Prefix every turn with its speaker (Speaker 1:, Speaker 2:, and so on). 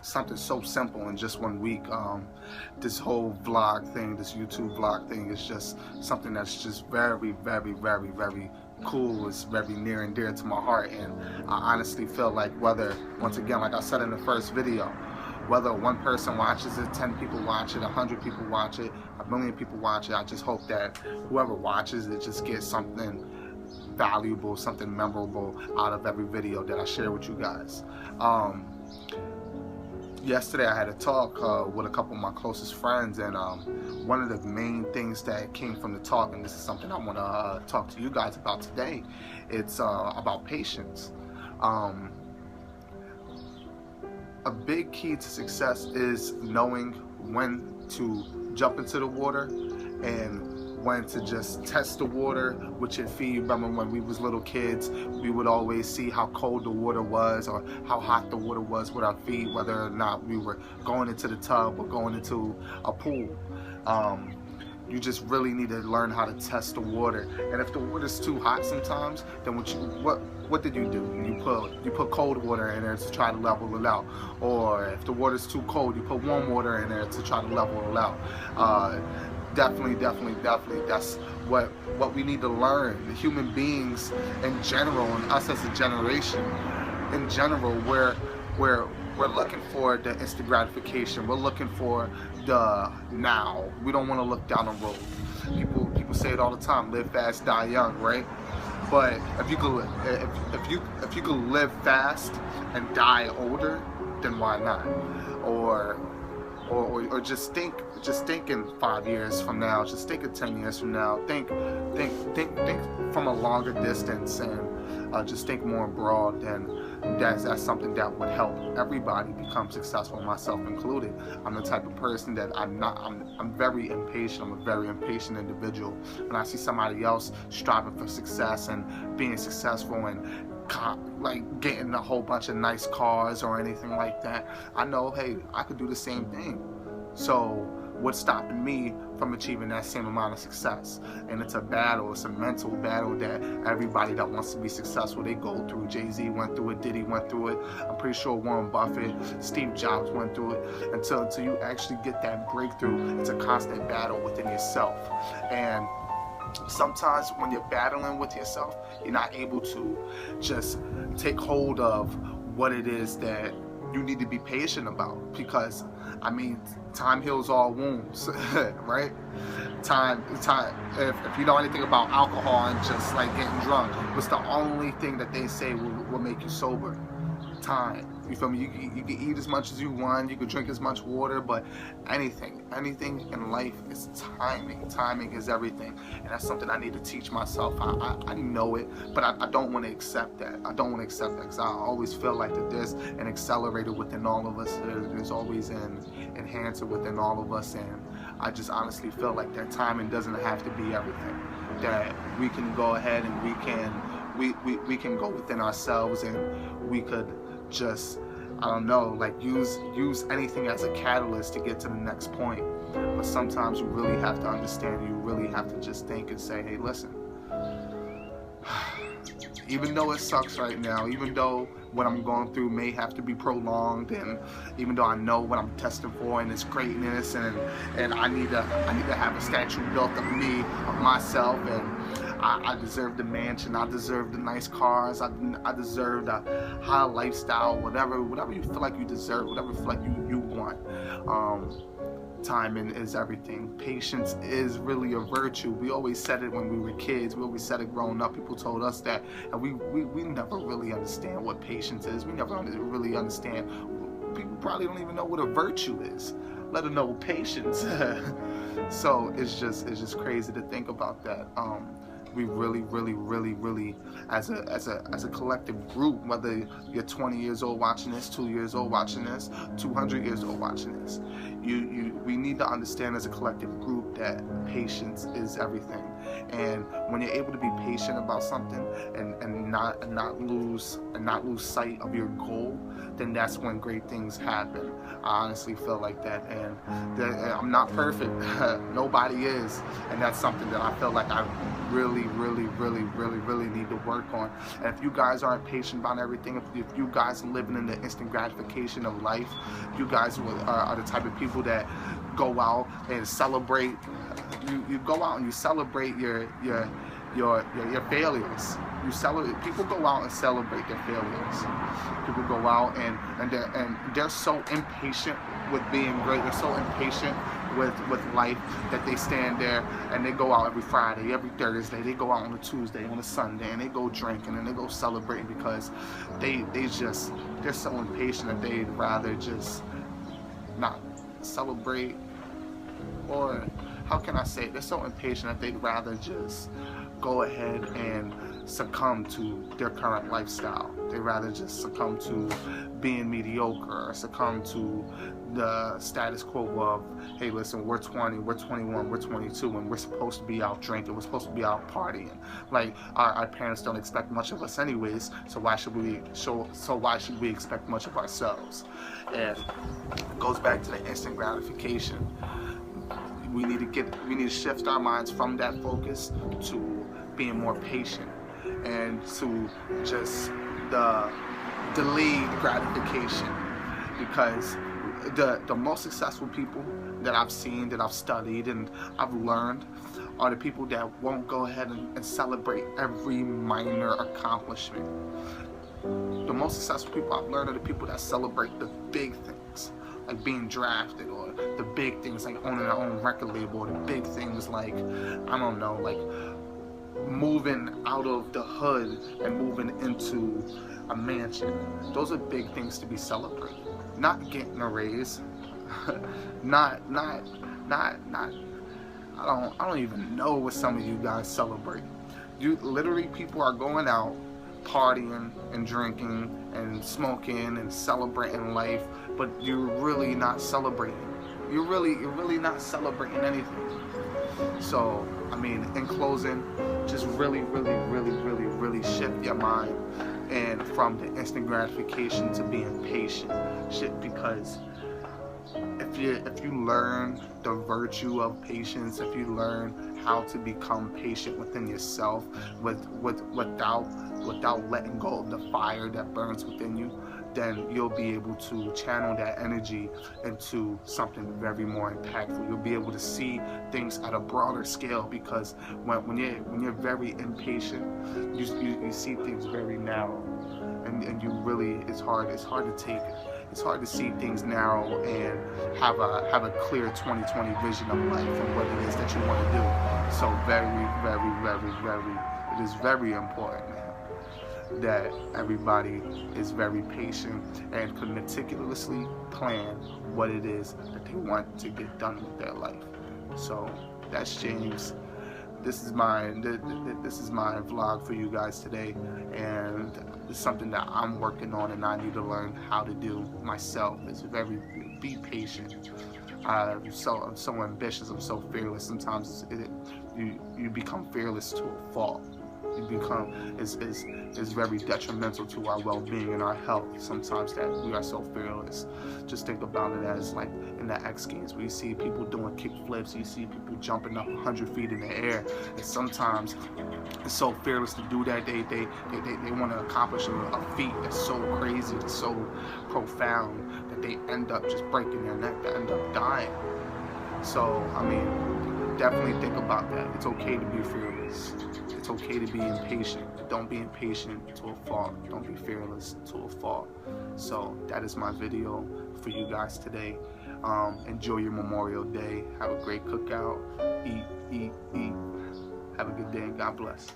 Speaker 1: something so simple in just 1 week. This whole vlog thing, this YouTube vlog thing, is just something that's just very, very, very, very cool. It's very near and dear to my heart, and I honestly feel like whether, once again, like I said in the first video, whether one person watches it, 10 people watch it, 100 people watch it, 1,000,000 people watch it, I just hope that whoever watches it just gets something valuable, something memorable out of every video that I share with you guys. Yesterday I had a talk with a couple of my closest friends, and one of the main things that came from the talk, and this is something I want to talk to you guys about today, it's about patience. A big key to success is knowing when to jump into the water and when to just test the water with your feet. Remember when we was little kids, we would always see how cold the water was or how hot the water was with our feet, whether or not we were going into the tub or going into a pool. You just really need to learn how to test the water. And if the water's too hot sometimes, then what did you do? You put cold water in there to try to level it out. Or if the water's too cold, you put warm water in there to try to level it out. Definitely, that's what we need to learn. The human beings in general, and us as a generation in general, we're looking for the instant gratification. We're looking for the now. We don't want to look down the road. People say it all the time: live fast, die young, right? But if you could live fast and die older, then why not? Or just think in 5 years from now, just think in 10 years from now, think from a longer distance, and just think more broad. And that's something that would help everybody become successful, myself included. I'm the type of person that I'm very impatient. I'm a very impatient individual. When I see somebody else striving for success and being successful and like getting a whole bunch of nice cars or anything like that, I know, hey, I could do the same thing. So what's stopping me from achieving that same amount of success? And it's a battle. It's a mental battle that everybody that wants to be successful, they go through. Jay-Z went through it, Diddy went through it, I'm pretty sure Warren Buffett, Steve Jobs went through it. Until you actually get that breakthrough, it's a constant battle within yourself. And sometimes when you're battling with yourself, you're not able to just take hold of what it is that you need to be patient about, because I mean, time heals all wounds, right? Time. If you know anything about alcohol and just like getting drunk, what's the only thing that they say will make you sober? Time. You feel me? You can eat as much as you want, you can drink as much water, but anything in life is timing. Timing is everything, and that's something I need to teach myself. I know it, but I don't want to accept that. I don't want to accept that, because I always feel like that there's an accelerator within all of us. There's always an enhancer within all of us, and I just honestly feel like that timing doesn't have to be everything. That we can go ahead and we can go within ourselves, and we could just, I don't know, like use anything as a catalyst to get to the next point. But sometimes you really have to understand, you really have to just think and say, hey, listen, even though it sucks right now, even though what I'm going through may have to be prolonged, and even though I know what I'm testing for and it's greatness, and I need to have a statue built of me, of myself, and I deserve the mansion, I deserve the nice cars, I deserve the high lifestyle, whatever you feel like you deserve, whatever you feel like you want. Timing is everything. Patience is really a virtue. We always said it when we were kids. We always said it growing up. People told us that, and we never really understand what patience is. We never really understand. People probably don't even know what a virtue is, let alone patience. So it's just crazy to think about that. We really, as a collective group, whether you're 20 years old watching this, 2 years old watching this, 200 years old watching this, we need to understand as a collective group that patience is everything. And when you're able to be patient about something and not lose sight of your goal, then that's when great things happen. I honestly feel like that, and I'm not perfect. Nobody is, and that's something that I feel like I really really need to work on. And if you guys aren't patient about everything, if you guys are living in the instant gratification of life, you guys are the type of people that go out and celebrate. You go out and you celebrate your failures. People go out and celebrate their failures. People go out and they're so impatient with being great. They're so impatient with life that they stand there and they go out every Friday, every Thursday. They go out on a Tuesday, on a Sunday, and they go drinking and they go celebrating because they're so impatient that they'd rather just not celebrate. Or how can I say it? They're so impatient that they'd rather just go ahead and succumb to their current lifestyle. They'd rather just succumb to being mediocre, or succumb to the status quo of, hey, listen, we're 20, we're 21, we're 22, and we're supposed to be out drinking, we're supposed to be out partying. Like, our parents don't expect much of us anyways, so why should we expect much of ourselves? And it goes back to the instant gratification. We need to shift our minds from that focus to being more patient, and to just the delayed gratification. Because the most successful people that I've seen, that I've studied, and I've learned are the people that won't go ahead and celebrate every minor accomplishment. The most successful people I've learned are the people that celebrate the big things, like being drafted, or the big things like owning their own record label, or the big things like, I don't know, like moving out of the hood and moving into a mansion. Those are big things to be celebrated. Not getting a raise. not I don't even know what some of you guys celebrate. You literally, people are going out partying and drinking and smoking and celebrating life, but you're really not celebrating. You're really not celebrating anything. So, I mean, in closing, just really shift your mind, and from the instant gratification to being patient. Because if you learn the virtue of patience, if you learn how to become patient within yourself, without letting go of the fire that burns within you, then you'll be able to channel that energy into something very more impactful. You'll be able to see things at a broader scale, because when you're very impatient, you see things very narrow, and you really, it's hard to see things narrow and have a clear 20/20 vision of life and what it is that you want to do. So it is very important that everybody is very patient and can meticulously plan what it is that they want to get done with their life. So that's James. This is my vlog for you guys today, and it's something that I'm working on and I need to learn how to do myself. It's be patient. I'm so ambitious. I'm so fearless. Sometimes you become fearless to a fault. It's very detrimental to our well-being and our health sometimes that we are so fearless. Just think about it as like in the X Games, where you see people doing kick flips, you see people jumping up 100 feet in the air, and sometimes it's so fearless to do that. They want to accomplish a feat that's so crazy, that's so profound, that they end up just breaking their neck, they end up dying. So, I mean, definitely think about that. It's okay to be fearless. It's okay to be impatient. Don't be impatient to a fault. Don't be fearless to a fault. So that is my video for you guys today. Enjoy your Memorial Day. Have a great cookout. Eat. Have a good day, and God bless.